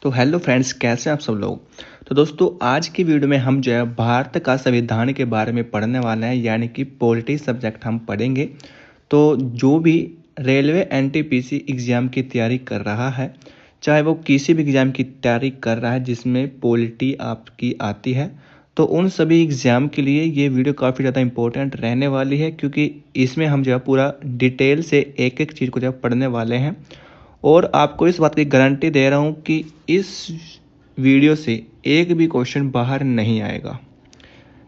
तो hello friends, कैसे हैं आप सब लोग। तो दोस्तों, आज की वीडियो में हम जो है भारत का संविधान के बारे में पढ़ने वाले हैं, यानी कि पॉलिटी सब्जेक्ट हम पढ़ेंगे। तो जो भी रेलवे एनटीपीसी एग्ज़ाम की तैयारी कर रहा है, चाहे वो किसी भी एग्ज़ाम की तैयारी कर रहा है जिसमें पॉलिटी आपकी आती है, तो उन सभी एग्ज़ाम के लिए ये वीडियो काफ़ी ज़्यादा इंपॉर्टेंट रहने वाली है, क्योंकि इसमें हम जो है पूरा डिटेल से एक एक चीज़ को जो है पढ़ने वाले हैं। और आपको इस बात की गारंटी दे रहा हूँ कि इस वीडियो से एक भी क्वेश्चन बाहर नहीं आएगा।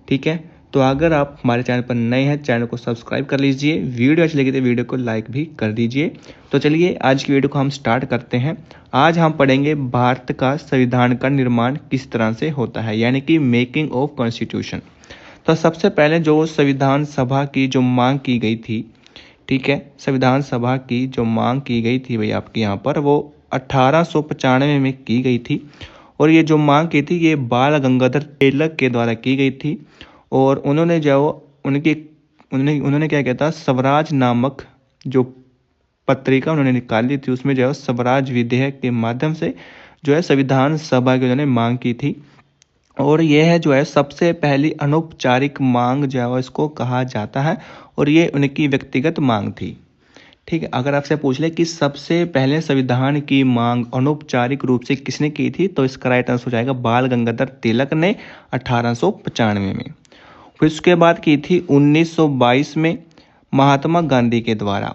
ठीक है, तो अगर आप हमारे चैनल पर नए हैं, चैनल को सब्सक्राइब कर लीजिए। वीडियो अच्छी लगी तो वीडियो को लाइक भी कर दीजिए। तो चलिए आज की वीडियो को हम स्टार्ट करते हैं। आज हम पढ़ेंगे भारत का संविधान का निर्माण किस तरह से होता है, यानी कि मेकिंग ऑफ कॉन्स्टिट्यूशन। तो सबसे पहले जो संविधान सभा की जो मांग की गई थी, ठीक है, संविधान सभा की जो मांग की गई थी भाई आपके यहाँ पर, वो 1895 में की गई थी। और ये जो मांग की थी ये बाल गंगाधर तिलक के द्वारा की गई थी। और उन्होंने जो उन्होंने क्या किया था, स्वराज नामक जो पत्रिका उन्होंने निकाली थी, उसमें जो है स्वराज विधेयक के माध्यम से जो है संविधान सभा की उन्होंने मांग की थी। और यह है जो है सबसे पहली अनौपचारिक मांग जो है इसको कहा जाता है, और ये उनकी व्यक्तिगत मांग थी। ठीक है, अगर आपसे पूछ ले कि सबसे पहले संविधान की मांग अनौपचारिक रूप से किसने की थी, तो इसका राइट आंसर हो जाएगा बाल गंगाधर तिलक ने 1895 में। फिर उसके बाद की थी 1922 में महात्मा गांधी के द्वारा।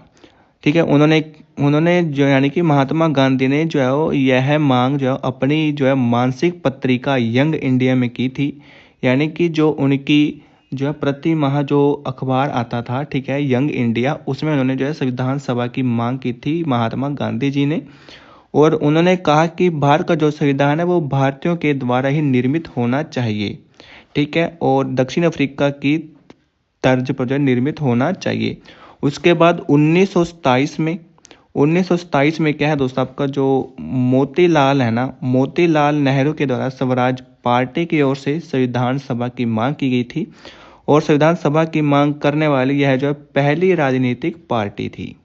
ठीक है, उन्होंने उन्होंने जो यानी कि महात्मा गांधी ने जो है वो यह मांग जो है अपनी जो है मासिक पत्रिका यंग इंडिया में की थी। यानी कि जो उनकी जो है प्रति माह जो अखबार आता था, ठीक है, यंग इंडिया, उसमें उन्होंने जो है संविधान सभा की मांग की थी महात्मा गांधी जी ने। और उन्होंने कहा कि भारत का जो संविधान है वो भारतीयों के द्वारा ही निर्मित होना चाहिए। ठीक है, और दक्षिण अफ्रीका की तर्ज पर जो है निर्मित होना चाहिए। उसके बाद 1927 में क्या है दोस्तों, आपका जो मोतीलाल है ना, मोतीलाल नेहरू के द्वारा स्वराज पार्टी की ओर से संविधान सभा की मांग की गई थी। और संविधान सभा की मांग करने वाली यह जो है पहली राजनीतिक पार्टी थी।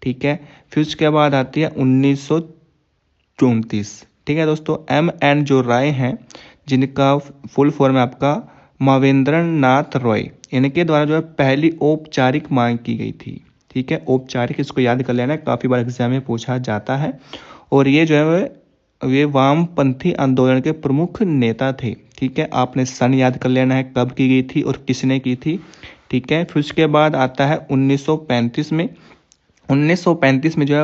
ठीक है, फिर उसके बाद आती है 1934। ठीक है दोस्तों, M.N. जो राय हैं, जिनका फुल फॉर्म है आपका मावेंद्र नाथ रॉय, इनके द्वारा जो है पहली औपचारिक मांग की गई थी। ठीक है, औपचारिक, इसको याद कर लेना, काफ़ी बार एग्जाम में पूछा जाता है। और ये जो है वे वामपंथी आंदोलन के प्रमुख नेता थे। ठीक है, आपने सन याद कर लेना है, कब की गई थी और किसने की थी। ठीक है, फिर उसके बाद आता है 1935 में। 1935 में जो है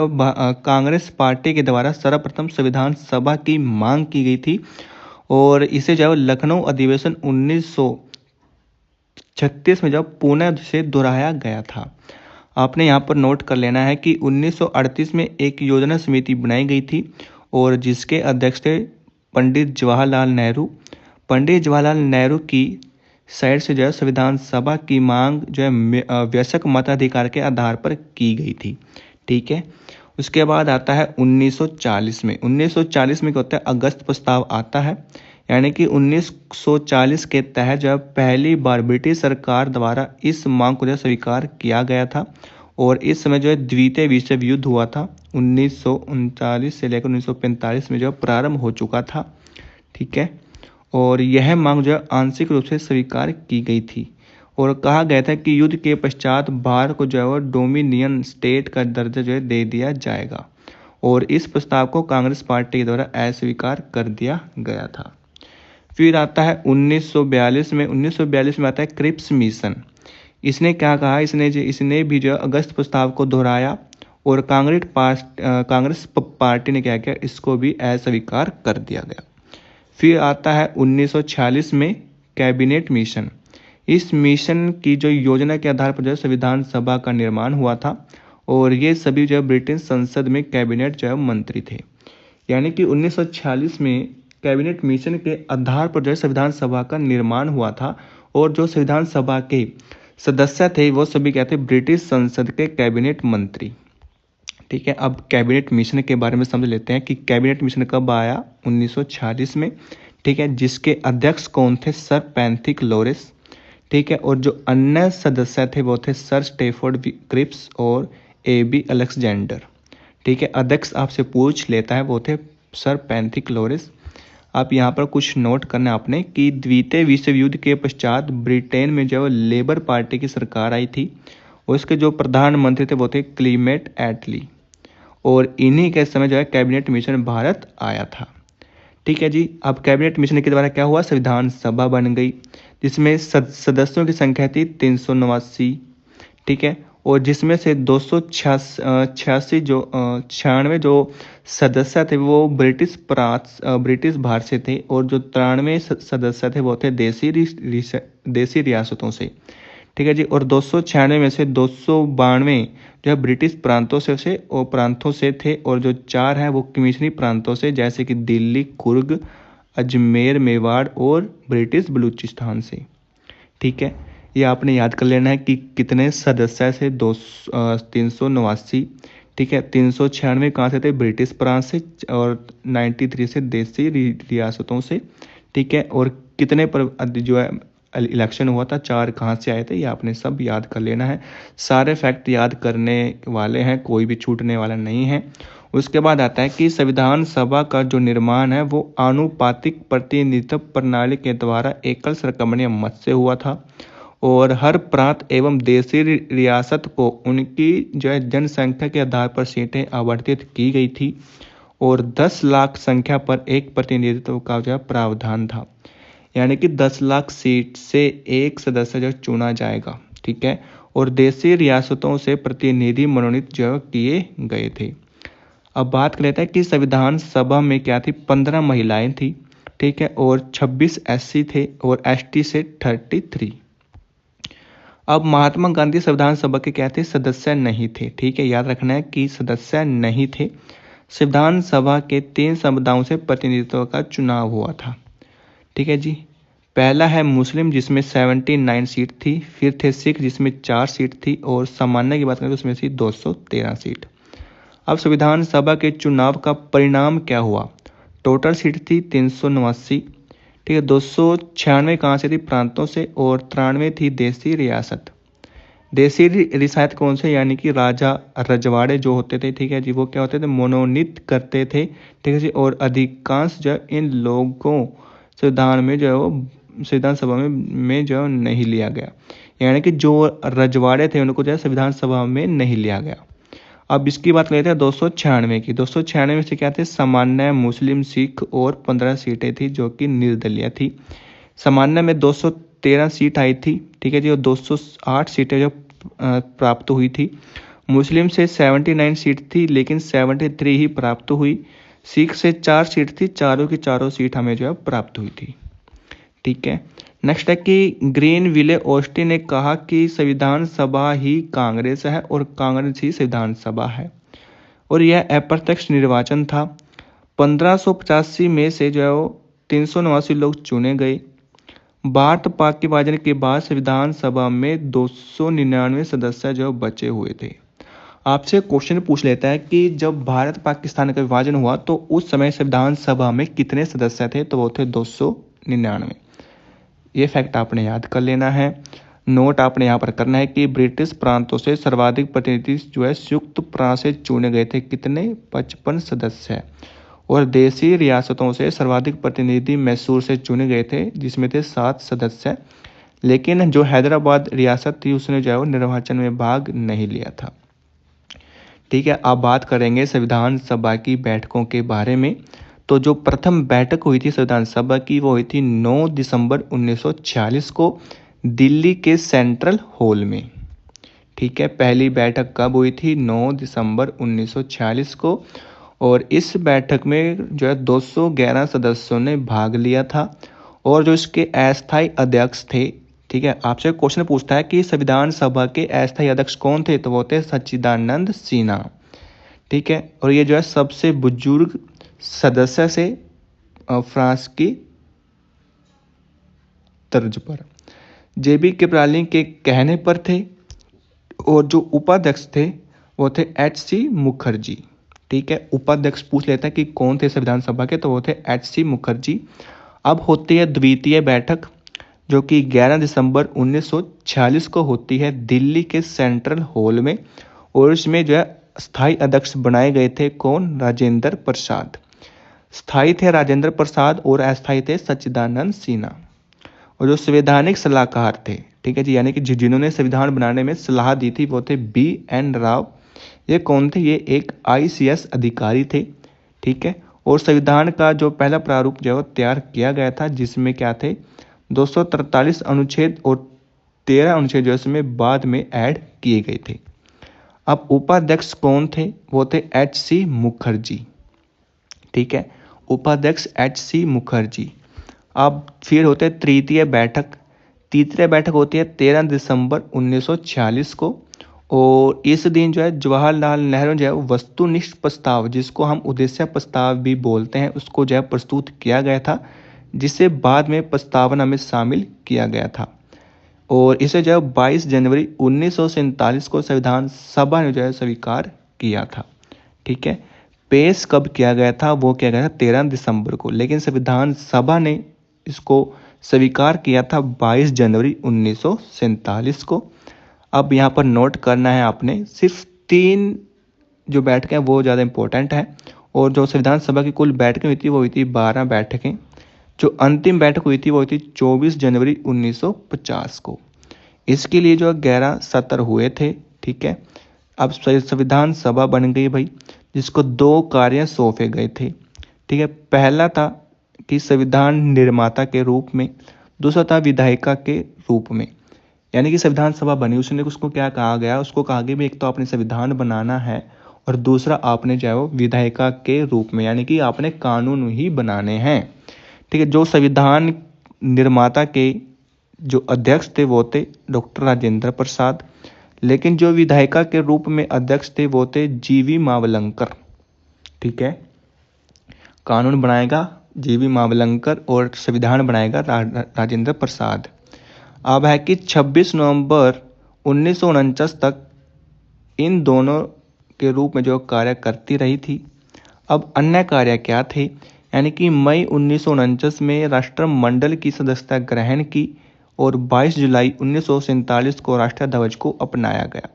कांग्रेस पार्टी के द्वारा सर्वप्रथम संविधान सभा की मांग की गई थी। और इसे जो है लखनऊ अधिवेशन 1936 में जब पुनः से दोहराया गया था। आपने यहाँ पर नोट कर लेना है कि 1938 में एक योजना समिति बनाई गई थी, और जिसके अध्यक्ष थे पंडित जवाहरलाल नेहरू। पंडित जवाहरलाल नेहरू की साइड से जो है संविधान सभा की मांग जो है वयस्क मताधिकार के आधार पर की गई थी। ठीक है, उसके बाद आता है 1940 में। 1940 में क्या होता है, अगस्त प्रस्ताव आता है। यानी कि 1940 के तहत जो है पहली बार ब्रिटिश सरकार द्वारा इस मांग को जो स्वीकार किया गया था। और इस समय जो है द्वितीय विश्व युद्ध हुआ था, 1939 से लेकर 1945 में जो प्रारंभ हो चुका था। ठीक है, और यह मांग जो है आंशिक रूप से स्वीकार की गई थी। और कहा गया था कि युद्ध के पश्चात भारत को जो है वो डोमिनियन स्टेट का दर्जा जो है दे दिया जाएगा। और इस प्रस्ताव को कांग्रेस पार्टी के द्वारा अस्वीकार कर दिया गया था। फिर आता है 1942 में। 1942 में आता है क्रिप्स मिशन। इसने क्या कहा, इसने भी जो अगस्त प्रस्ताव को दोहराया, और कांग्रेस पार्टी ने क्या किया, इसको भी अस्वीकार कर दिया गया। फिर आता है 1946 में कैबिनेट मिशन। इस मिशन की जो योजना के आधार पर जो संविधान सभा का निर्माण हुआ था, और ये सभी जो ब्रिटिश संसद में कैबिनेट जो मंत्री थे। यानी कि 1946 में कैबिनेट मिशन के आधार पर जो संविधान सभा का निर्माण हुआ था। और जो संविधान सभा के सदस्य थे वो सभी क्या थे, ब्रिटिश संसद के कैबिनेट मंत्री। ठीक है, अब कैबिनेट मिशन के बारे में समझ लेते हैं कि कैबिनेट मिशन कब आया, 1946 में। ठीक है, जिसके अध्यक्ष कौन थे, सर पैंथिक लॉरेंस। ठीक है, और जो अन्य सदस्य थे वो थे सर स्टेफोर्ड क्रिप्स और AB अलेक्जेंडर। ठीक है, अध्यक्ष आपसे पूछ लेता है, वो थे सर पैट्रिक लॉरेंस। आप यहाँ पर कुछ नोट करना आपने कि द्वितीय विश्व युद्ध के पश्चात ब्रिटेन में जो लेबर पार्टी की सरकार आई थी, उसके जो प्रधानमंत्री थे वो थे क्लीमेंट एटली, और इन्हीं के समय जो है कैबिनेट मिशन भारत आया था। ठीक है जी। अब कैबिनेट मिशन के द्वारा क्या हुआ, संविधान सभा बन गई, जिसमें सदस्यों की संख्या थी 389। ठीक है। और जिसमें से 286 जो 96 जो सदस्य थे वो ब्रिटिश भारत से थे, और जो 93 सदस्य थे वो थे देसी रियासतों से। ठीक है जी। और 296 में से 292 जो है ब्रिटिश प्रांतों से थे, और जो 4 हैं वो कमीशनी प्रांतों से, जैसे कि दिल्ली, कुर्ग, अजमेर, मेवाड़ और ब्रिटिश बलूचिस्तान से। ठीक है। ये आपने याद कर लेना है कि कितने सदस्य से 389। ठीक है। 396 कहाँ से थे, ब्रिटिश प्रांत से, और 93 से देसी रियासतों से। ठीक है। और कितने पर जो है इलेक्शन हुआ था, 4 कहाँ से आए थे, ये आपने सब याद कर लेना है। सारे फैक्ट याद करने वाले हैं, कोई भी छूटने वाला नहीं है। उसके बाद आता है कि संविधान सभा का जो निर्माण है वो आनुपातिक प्रतिनिधित्व प्रणाली के द्वारा एकल सर्वसम्मतीय मत से हुआ था, और हर प्रांत एवं देशी रियासत को उनकी जो है जनसंख्या के आधार पर सीटें आवंटित की गई थी, और 10 लाख संख्या पर एक प्रतिनिधित्व का जो है प्रावधान था, यानी कि 10 लाख सीट से एक सदस्य जो चुना जाएगा। ठीक है। और देशी रियासतों से प्रतिनिधि मनोनीत जो किए गए थे। अब बात कर लेते हैं कि संविधान सभा में क्या थी, 15 महिलाएं थी। ठीक है। और 26 SC थे, और ST से 33। अब महात्मा गांधी संविधान सभा के क्या थे, सदस्य नहीं थे। ठीक है। याद रखना है कि सदस्य नहीं थे। संविधान सभा के 3 समुदायों से प्रतिनिधित्व का चुनाव हुआ था। ठीक है जी। पहला है मुस्लिम, जिसमें 79 सीट थी। फिर थे सिख, जिसमें 4 सीट थी, और सामान्य की बात करें तो उसमें थी 213 सीट। अब संविधान सभा के चुनाव का परिणाम क्या हुआ, टोटल सीट थी 389। ठीक है। 296 कहाँ से थी, प्रांतों से, और 93 थी देशी रियासत। देशी रियासत कौन से, यानी कि राजा रजवाड़े जो होते थे। ठीक है जी। वो क्या होते थे, मनोनीत करते थे। ठीक है जी। और अधिकांश जो इन लोगों संविधान में जो है वो संविधान सभा में जो नहीं लिया गया, यानी कि जो रजवाड़े थे उनको जो है संविधान सभा में नहीं लिया गया। अब इसकी बात लेते हैं 296 की। 296 में से क्या थे, सामान्य, मुस्लिम, सिख, और 15 सीटें थी जो कि निर्दलीय थी। सामान्य में 213 सीट आई थी। ठीक है जी। और 208 सीटें जो प्राप्त हुई थी। मुस्लिम से 79 सीट थी, लेकिन 73 ही प्राप्त हुई। सिख से 4 सीट थी, चारों की चारों सीट हमें जो है प्राप्त हुई थी। ठीक है। नेक्स्ट है कि ग्रीनविले ऑस्टिन ने कहा कि संविधान सभा ही कांग्रेस है, और कांग्रेस ही संविधान सभा है, और यह अप्रत्यक्ष निर्वाचन था। 1585 में से जो है वो 389 लोग चुने गए। भारत पाक के विभाजन के बाद संविधान सभा में 299 सदस्य जो बचे हुए थे। आपसे क्वेश्चन पूछ लेता है कि जब भारत पाकिस्तान का विभाजन हुआ तो उस समय संविधान सभा में कितने सदस्य थे, तो वो थे 299। ये फैक्ट आपने याद कर लेना है। नोट आपने यहाँ पर करना है कि ब्रिटिश प्रांतों से सर्वाधिक प्रतिनिधि जो है संयुक्त प्रांत से चुने गए थे, कितने, 55 सदस्य, और देशी रियासतों से सर्वाधिक प्रतिनिधि मैसूर से चुने गए थे, जिसमें थे 7 सदस्य। लेकिन जो हैदराबाद रियासत थी उसने जो है वो निर्वाचन में भाग नहीं लिया था। ठीक है। अब बात करेंगे संविधान सभा की बैठकों के बारे में। तो जो प्रथम बैठक हुई थी संविधान सभा की वो हुई थी 9 दिसंबर 1946 को दिल्ली के सेंट्रल हॉल में। ठीक है। पहली बैठक कब हुई थी, 9 दिसंबर 1946 को, और इस बैठक में जो है 211 सदस्यों ने भाग लिया था, और जो इसके अस्थायी अध्यक्ष थे। ठीक है। आपसे क्वेश्चन पूछता है कि संविधान सभा के अस्थायी अध्यक्ष कौन थे, तो वो थे सच्चिदानंद सिन्हा। ठीक है। और ये जो है सबसे बुजुर्ग सदस्य से फ्रांस की तर्ज पर JB कृपलानी के कहने पर थे, और जो उपाध्यक्ष थे वो थे HC मुखर्जी। ठीक है। उपाध्यक्ष पूछ लेता है कि कौन थे संविधान सभा के, तो वो थे HC मुखर्जी। अब होती है द्वितीय बैठक, जो कि 11 दिसंबर 1946 को होती है दिल्ली के सेंट्रल हॉल में, और इसमें जो है स्थायी अध्यक्ष बनाए गए थे कौन, राजेंद्र प्रसाद। स्थायी थे राजेंद्र प्रसाद और अस्थायी थे सच्चिदानंद सिन्हा। और जो संवैधानिक सलाहकार थे, ठीक है जी, यानी कि जिन्होंने संविधान बनाने में सलाह दी थी, वो थे BN राव। ये कौन थे? ये एक ICS अधिकारी थे, ठीक है। और संविधान का जो पहला प्रारूप जो तैयार किया गया था, जिसमें क्या थे 243 अनुच्छेद और 13 अनुच्छेद जो इसमें बाद में ऐड किए गए थे। अब उपाध्यक्ष कौन थे? वो थे HC मुखर्जी, ठीक है, उपाध्यक्ष HC मुखर्जी। अब फिर होते हैं तृतीय बैठक। तृतीय बैठक होती है 13 दिसंबर 1946 को। और इस दिन जो है जवाहरलाल नेहरू जो है वस्तुनिष्ठ प्रस्ताव, जिसको हम उद्देश्य प्रस्ताव भी बोलते हैं, उसको जो है प्रस्तुत किया गया था, जिसे बाद में प्रस्तावना में शामिल किया गया था। और इसे जो है 22 जनवरी 1947 को संविधान सभा ने जो है स्वीकार किया था, ठीक है। पेश कब किया गया था? वो किया गया था 13 दिसंबर को, लेकिन संविधान सभा ने इसको स्वीकार किया था 22 जनवरी 1947 को। अब यहाँ पर नोट करना है आपने, सिर्फ 3 जो बैठकें वो ज़्यादा इंपॉर्टेंट है। और जो संविधान सभा की कुल बैठकें हुई थी वो हुई थी 12 बैठकें। जो अंतिम बैठक हुई थी वो हुई थी 24 जनवरी 1950 को। इसके लिए जो 11 सत्र हुए थे, ठीक है। अब संविधान सभा बन गई भाई, जिसको 2 कार्य सौंपे गए थे, ठीक है। पहला था कि संविधान निर्माता के रूप में, दूसरा था विधायिका के रूप में। यानी कि संविधान सभा बनी, उसने उसको क्या कहा गया? उसको कहा गया भी एक तो आपने संविधान बनाना है और दूसरा आपने जो है वो विधायिका के रूप में, यानी कि आपने कानून ही बनाने हैं, ठीक है। जो संविधान निर्माता के जो अध्यक्ष थे वो थे डॉक्टर राजेंद्र प्रसाद, लेकिन जो विधायिका के रूप में अध्यक्ष थे वो थे GV मावलंकर, ठीक है। कानून बनाएगा GV मावलंकर और संविधान बनाएगा राजेंद्र प्रसाद। अब है कि 26 नवंबर 1949 तक इन दोनों के रूप में जो कार्य करती रही थी। अब अन्य कार्य क्या थे? यानी कि मई 1949 में राष्ट्रमंडल की सदस्यता ग्रहण की और 22 जुलाई 1947 को राष्ट्रीय ध्वज को अपनाया गया,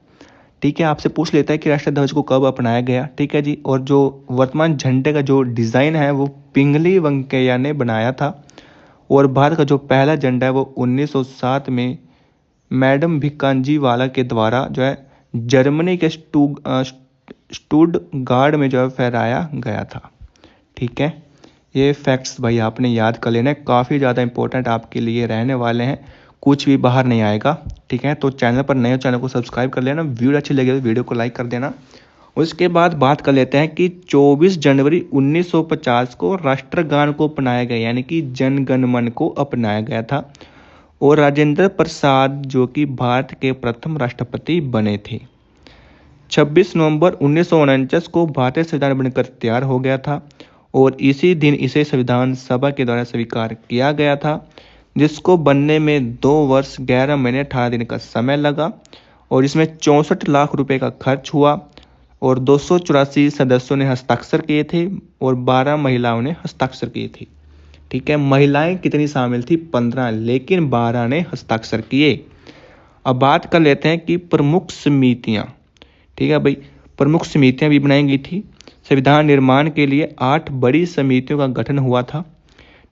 ठीक है। आपसे पूछ लेता है कि राष्ट्रीय ध्वज को कब अपनाया गया, ठीक है जी। और जो वर्तमान झंडे का जो डिज़ाइन है वो पिंगली वेंकैया ने बनाया था। और भारत का जो पहला झंडा है वो 1907 में मैडम भिकाजी वाला के द्वारा जो है जर्मनी के स्टुटगार्ट में जो है फहराया गया था, ठीक है। ये फैक्ट्स भाई आपने याद कर लेना, काफ़ी ज़्यादा इंपॉर्टेंट आपके लिए रहने वाले हैं, कुछ भी बाहर नहीं आएगा, ठीक है। तो चैनल पर नए हो, चैनल को सब्सक्राइब कर लेना, वीडियो अच्छी लगे तो वीडियो को लाइक कर देना। उसके बाद बात कर लेते हैं कि 24 जनवरी 1950 को राष्ट्रगान को अपनाया गया, यानी कि जन गण मन को अपनाया गया था। और राजेंद्र प्रसाद जो कि भारत के प्रथम राष्ट्रपति बने थे। 26 नवंबर 1949 को भारतीय संविधान बनकर तैयार हो गया था और इसी दिन इसे संविधान सभा के द्वारा स्वीकार किया गया था, जिसको बनने में 2 वर्ष 11 महीने 18 दिन का समय लगा। और इसमें 64 लाख रुपए का खर्च हुआ और 284 सदस्यों ने हस्ताक्षर किए थे और 12 महिलाओं ने हस्ताक्षर किए थे, ठीक है। महिलाएं कितनी शामिल थी? 15, लेकिन 12 ने हस्ताक्षर किए। अब बात कर लेते हैं कि प्रमुख समितियां, ठीक है भाई, प्रमुख समितियां भी बनाई गई थी। संविधान निर्माण के लिए 8 बड़ी समितियों का गठन हुआ था,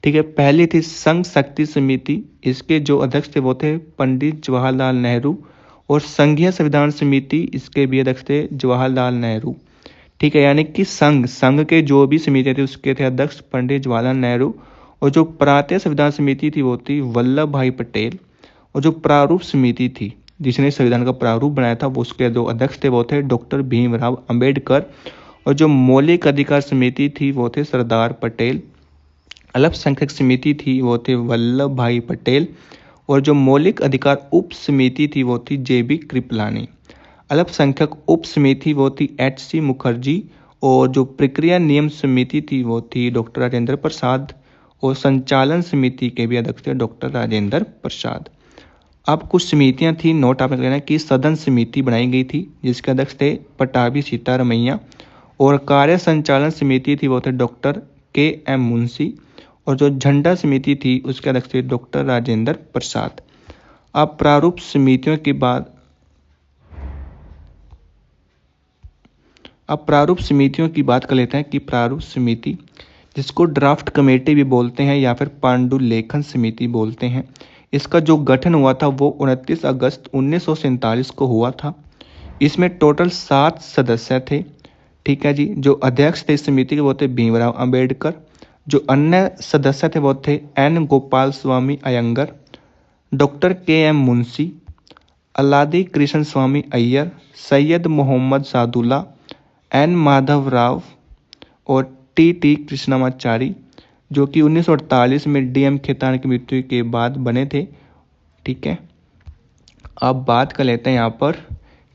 ठीक है। पहली थी संघ शक्ति समिति, इसके जो अध्यक्ष थे वो थे पंडित जवाहरलाल नेहरू। और संघीय संविधान समिति, इसके भी अध्यक्ष थे जवाहरलाल नेहरू, ठीक है। यानी कि संघ के जो भी समितियां थी उसके थे अध्यक्ष पंडित जवाहरलाल नेहरू। और जो प्रांतीय संविधान समिति थी वो थी वल्लभ भाई पटेल। और जो प्रारूप समिति थी जिसने संविधान का प्रारूप बनाया था, वो उसके जो अध्यक्ष थे वो थे डॉक्टर भीमराव अंबेडकर। और जो मौलिक अधिकार समिति थी वो थे सरदार पटेल। अल्पसंख्यक समिति थी वो थे वल्लभ भाई पटेल। और जो मौलिक अधिकार उप समिति थी वो थी JB कृपलानी। अल्पसंख्यक उप समिति वो थी HC मुखर्जी। और जो प्रक्रिया नियम समिति थी वो थी डॉक्टर राजेंद्र प्रसाद। और संचालन समिति के भी अध्यक्ष थे डॉक्टर राजेंद्र प्रसाद। अब कुछ समितियां थी, नोट आपने लेना कि सदन समिति बनाई गई थी जिसके अध्यक्ष थे पटाभी सीतारमैया। और कार्य संचालन समिति थी वो थे डॉक्टर KM मुंशी। और जो झंडा समिति थी उसके अध्यक्ष थे डॉक्टर राजेंद्र प्रसाद। अब प्रारूप समितियों की बात कर लेते हैं कि प्रारूप समिति, जिसको ड्राफ्ट कमेटी भी बोलते हैं या फिर पांडुलेखन समिति बोलते हैं। इसका जो गठन हुआ था वो 29 अगस्त 1947 को हुआ था। इसमें टोटल 7 सदस्य थे। ठीक है जी। जो अध्यक्ष थे इस समिति के वो थे भीमराव अंबेडकर। जो अन्य सदस्य थे वो थे एन गोपाल स्वामी अयंगर, डॉक्टर के एम मुंशी, अल्लादी कृष्ण स्वामी अय्यर, सैयद मोहम्मद सादुल्ला, एन माधव राव और टी कृष्णमाचारी, जो कि 1948 में डीएम खेतान की मृत्यु के बाद बने थे। ठीक है। अब बात कर लेते हैं यहाँ पर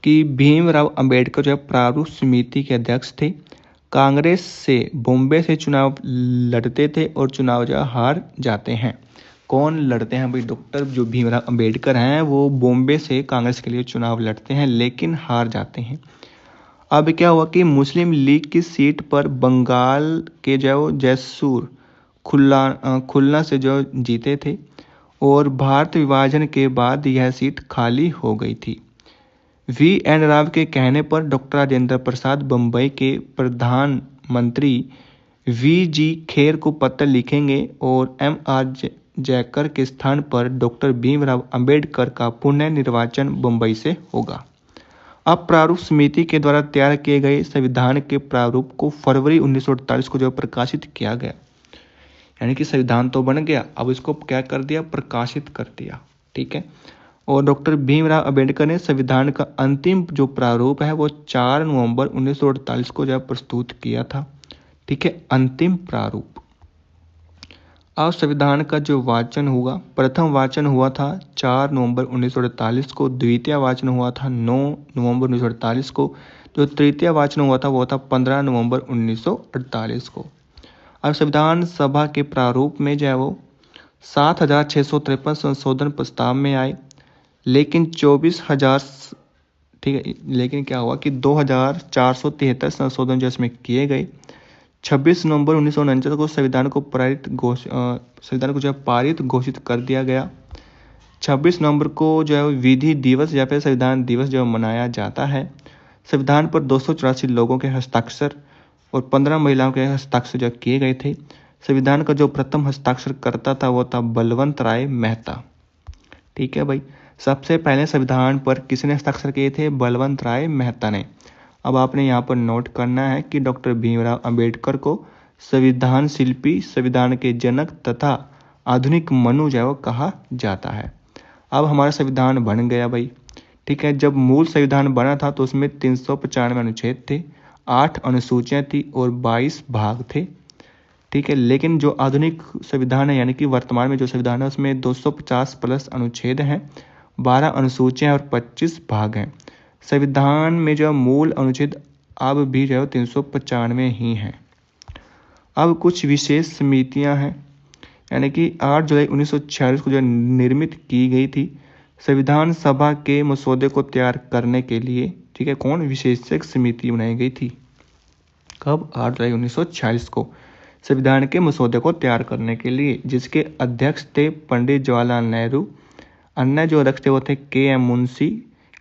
कि भीमराव अंबेडकर जो है प्रारूप समिति के अध्यक्ष थे। कांग्रेस से बॉम्बे से चुनाव लड़ते थे और चुनाव जो हार जाते हैं। कौन लड़ते हैं भाई? डॉक्टर जो भीमराव अंबेडकर हैं वो बॉम्बे से कांग्रेस के लिए चुनाव लड़ते हैं लेकिन हार जाते हैं। अब क्या हुआ कि मुस्लिम लीग की सीट पर बंगाल के जो जैसूर खुलना से जो जीते थे और भारत विभाजन के बाद यह सीट खाली हो गई थी। वी एन राव के कहने पर डॉक्टर राजेंद्र प्रसाद बम्बई के प्रधानमंत्री वी जी खेर को पत्र लिखेंगे और एम आर जयकर के स्थान पर डॉक्टर भीमराव अंबेडकर का पुनः निर्वाचन बम्बई से होगा। अब प्रारूप समिति के द्वारा तैयार किए गए संविधान के प्रारूप को फरवरी 1948 को जो प्रकाशित किया गया। यानी कि संविधान तो बन गया, अब इसको क्या कर दिया? प्रकाशित कर दिया। ठीक है। और डॉक्टर भीमराव अंबेडकर ने संविधान का अंतिम जो प्रारूप है वो 4 नवंबर 1948 को जो प्रस्तुत किया था। ठीक है। अंतिम प्रारूप। अब संविधान का जो वाचन हुआ, प्रथम वाचन हुआ था 4 नवंबर 1948 को, द्वितीय वाचन हुआ था 9 नवंबर 1948 को, जो तृतीय वाचन हुआ था वो था 15 नवंबर 1948 को। अब संविधान सभा के प्रारूप में जो है वो 7,653 संशोधन प्रस्ताव में आए, लेकिन 24,000 ठीक है, लेकिन क्या हुआ कि 2,473 संशोधन जो इसमें किए गए। 26 नवंबर 1949 को संविधान को पारित घोषित कर दिया गया। 26 नवंबर को जो है विधि दिवस या फिर संविधान दिवस जो मनाया जाता है। संविधान पर 284 लोगों के हस्ताक्षर और 15 महिलाओं के हस्ताक्षर जो किए गए थे। संविधान का जो प्रथम हस्ताक्षर करता था वो था बलवंत राय मेहता। ठीक है भाई। सबसे पहले संविधान पर किसने हस्ताक्षर किए थे? बलवंत राय मेहता ने। अब आपने यहाँ पर नोट करना है कि डॉक्टर भीमराव अंबेडकर को संविधान शिल्पी, संविधान के जनक तथा आधुनिक मनु जो कहा जाता है। अब हमारा संविधान बन गया भाई। ठीक है। जब मूल संविधान बना था तो उसमें 395 अनुच्छेद थे, 8 अनुसूचियाँ थी और 22 भाग थे। ठीक है। लेकिन जो आधुनिक संविधान है यानी कि वर्तमान में जो संविधान है उसमें 250 प्लस अनुच्छेद हैं, 12 अनुसूचियाँ और 25 भाग हैं। संविधान में जो मूल अनुच्छेद अब भी जो 395 ही हैं। अब कुछ विशेष समितियां हैं, यानी कि 8 जुलाई 1946 को जो निर्मित की गई थी संविधान सभा के मसौदे को तैयार करने के लिए। ठीक है। कौन? विशेषज्ञ समिति बनाई गई थी। कब? 8 जुलाई 1946 को संविधान के मसौदे को तैयार करने के लिए, जिसके अध्यक्ष थे पंडित जवाहरलाल नेहरू। अन्य जो अध्यक्ष थे वो थे के एम मुंशी,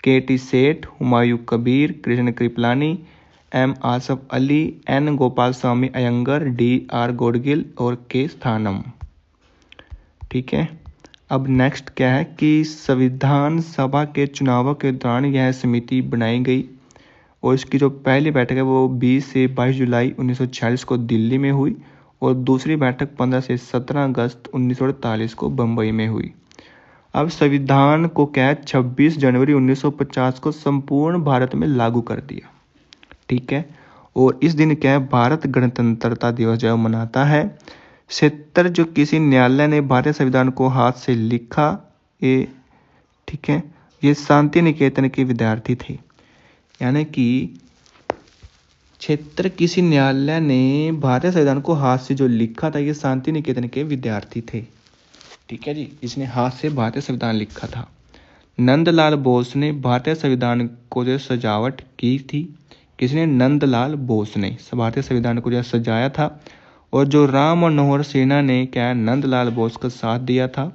के टी सेठ, Humayun Kabir, Krishna Kripalani, M Asaf Ali, N Gopal Swami Iyengar, D R Gadgil और के स्थानम। ठीक है। अब नेक्स्ट क्या है कि संविधान सभा के चुनावों के दौरान यह समिति बनाई गई और इसकी जो पहली बैठक है वो 20 से 22 जुलाई 1946 को दिल्ली में हुई और दूसरी बैठक 15 से 17 अगस्त 1948 को बम्बई में हुई। अब संविधान को क्या है 26 जनवरी 1950 को संपूर्ण भारत में लागू कर दिया। ठीक है। और इस दिन क्या है भारत गणतंत्रता दिवस जो मनाता है। क्षेत्र जो किसी न्यायालय ने भारतीय संविधान को हाथ से लिखा, ये ठीक है, ये शांति निकेतन के विद्यार्थी थे। यानी कि क्षेत्र किसी न्यायालय ने भारतीय संविधान को हाथ से जो लिखा था ये शांति निकेतन के विद्यार्थी थे। ठीक है जी। इसने हाथ से भारतीय संविधान लिखा था। नंदलाल बोस ने भारतीय संविधान को जो सजावट की थी। किसने? नंदलाल बोस ने भारतीय संविधान को जो सजाया था और जो राम मनोहर सिन्हा ने क्या नंदलाल बोस का साथ दिया था।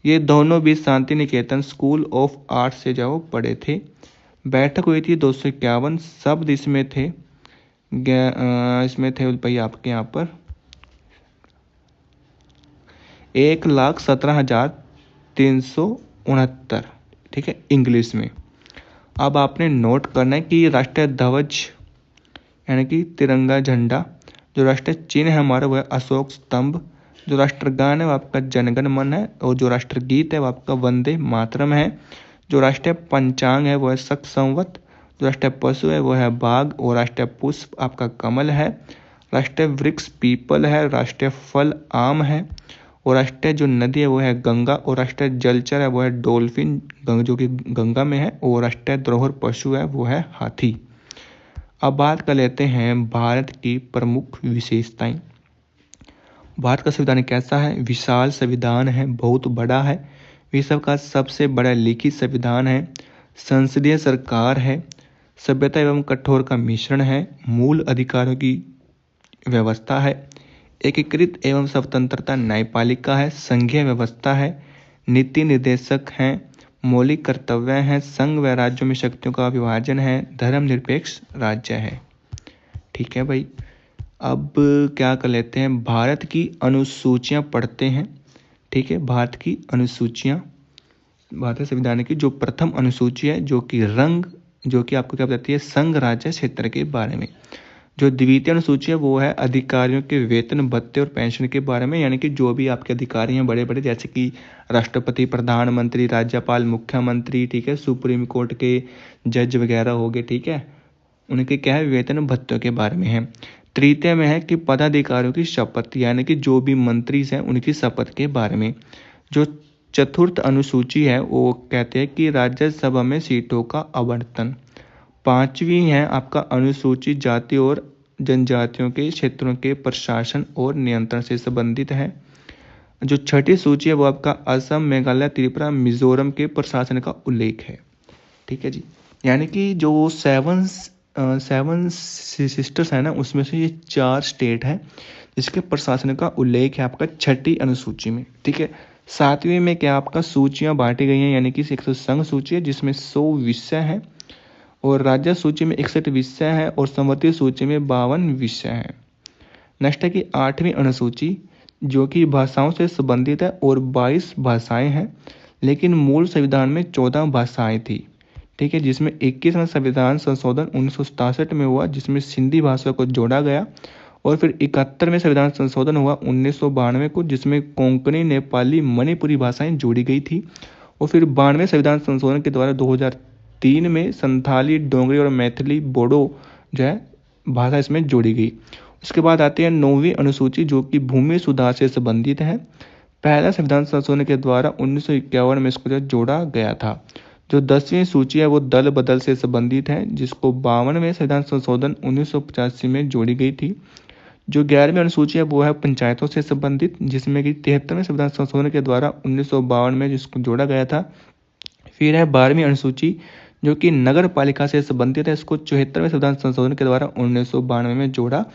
ये दोनों भी Shanti Niketan school of art से जो पढ़े थे। बैठक हुई थी 251 शब्द इसमें थे भाई आपके यहाँ पर 1,17,369, ठीक है, इंग्लिश में। अब आपने नोट करना है कि राष्ट्रीय ध्वज यानी कि तिरंगा झंडा, जो राष्ट्रीय चिन्ह है हमारा वो है अशोक स्तंभ, जो राष्ट्रगान है वो आपका जनगण मन है, और जो राष्ट्रगीत है वो आपका वंदे मातरम है, जो राष्ट्रीय पंचांग है वो है शक संवत, जो राष्ट्रीय पशु है वो है बाघ, और राष्ट्रीय पुष्प आपका कमल है, राष्ट्रीय वृक्ष पीपल है, राष्ट्रीय फल आम है, और राष्ट्रीय जो नदी है वो है गंगा, और राष्ट्रीय जलचर है वो है डॉल्फिन जो कि गंगा में है, और राष्ट्रीय धरोहर पशु है वो है हाथी। अब बात कर लेते हैं भारत की प्रमुख विशेषताएं। भारत का संविधान कैसा है? विशाल संविधान है, बहुत बड़ा है, विश्व का सबसे बड़ा लिखित संविधान है, संसदीय सरकार है, सभ्यता एवं कठोर का मिश्रण है, मूल अधिकारों की व्यवस्था है, एकीकृत एवं स्वतंत्रता न्यायपालिका है, संघीय व्यवस्था है, नीति निर्देशक हैं, मौलिक कर्तव्य हैं, संघ व राज्यों में शक्तियों का विभाजन है, धर्मनिरपेक्ष राज्य है। ठीक है भाई, अब क्या कर लेते हैं, भारत की अनुसूचियां पढ़ते हैं। ठीक है, भारत की अनुसूचियां, भारतीय संविधान की जो प्रथम अनुसूची है जो कि आपको क्या बताती है, संघ राज्य क्षेत्र के बारे में। जो द्वितीय अनुसूची है वो है अधिकारियों के वेतन भत्ते और पेंशन के बारे में, यानी कि जो भी आपके अधिकारी हैं बड़े बड़े, जैसे कि राष्ट्रपति, प्रधानमंत्री, राज्यपाल, मुख्यमंत्री, ठीक है, सुप्रीम कोर्ट के जज वगैरह हो गए, ठीक है, उनके क्या है, वेतन भत्तों के बारे में है। तृतीय में है कि पदाधिकारियों की शपथ, यानी कि जो भी मंत्री हैं उनकी शपथ के बारे में। जो चतुर्थ अनुसूची है वो कहते हैं कि राज्यसभा में सीटों का आवंटन। पांचवी है आपका अनुसूचित जाति और जनजातियों के क्षेत्रों के प्रशासन और नियंत्रण से संबंधित है। जो छठी सूची है वो आपका असम, मेघालय, त्रिपुरा, मिजोरम के प्रशासन का उल्लेख है। ठीक है जी, यानी कि जो सेवन सिस्टर्स है ना, उसमें से ये 4 स्टेट है जिसके प्रशासन का उल्लेख है आपका छठी अनुसूची में। ठीक है, 7वीं में क्या आपका सूचियां बांटी गई हैं, यानी कि 100 संघ सूची है जिसमें 100 विषय हैं, और राज्य सूची में 61 विषय हैं, और संवतीय सूची में 52 विषय हैं। नेक्स्ट है कि 8वीं अनुसूची जो कि भाषाओं से संबंधित है, और 22 भाषाएं हैं, लेकिन मूल संविधान में 14 भाषाएं थी। ठीक है, जिसमें 21वां संविधान संशोधन 1967 में हुआ जिसमें सिंधी भाषा को जोड़ा गया, और फिर 71वें संविधान संशोधन हुआ 1992 को जिसमें कोंकणी, नेपाली, मणिपुरी भाषाएं जोड़ी गई थी, और फिर 92वें संविधान संशोधन के द्वारा 2003 में संथाली, डोंगरी और मैथिली बोडो जो है भाषा इसमें जोड़ी गई। उसके बाद आती है 9वीं अनुसूची जो कि भूमि सुधार से संबंधित है। पहला संविधान संशोधन के द्वारा 1951 में इसको जोड़ा गया था। जो 10वीं सूची है वो दल बदल से संबंधित है, जिसको 52वें संविधान संशोधन 1985 में जोड़ी गई थी। जो 11वीं अनुसूची है वो है पंचायतों से संबंधित, जिसमें कि 73वें संविधान संशोधन के द्वारा 1952 में जिसको जोड़ा गया था। फिर है 12वीं अनुसूची जो कि नगर पालिका से संबंधित है, इसको 74वें संविधान संशोधन के द्वारा 1992 में जोड़ा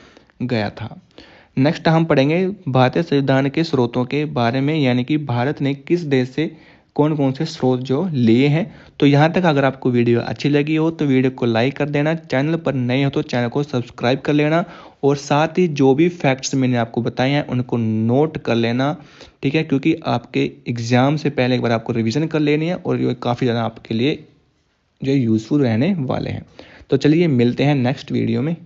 गया था। नेक्स्ट हम पढ़ेंगे भारतीय संविधान के स्रोतों के बारे में, यानी कि भारत ने किस देश से कौन कौन से स्रोत जो लिए हैं। तो यहाँ तक अगर आपको वीडियो अच्छी लगी हो तो वीडियो को लाइक कर देना, चैनल पर नए हो तो चैनल को सब्सक्राइब कर लेना, और साथ ही जो भी फैक्ट्स मैंने आपको बताए हैं उनको नोट कर लेना। ठीक है, क्योंकि आपके एग्जाम से पहले एक बार आपको रिवीजन कर लेनी है, और ये काफ़ी ज़्यादा आपके लिए जो यूज़फुल रहने वाले हैं। तो चलिए मिलते हैं नेक्स्ट वीडियो में।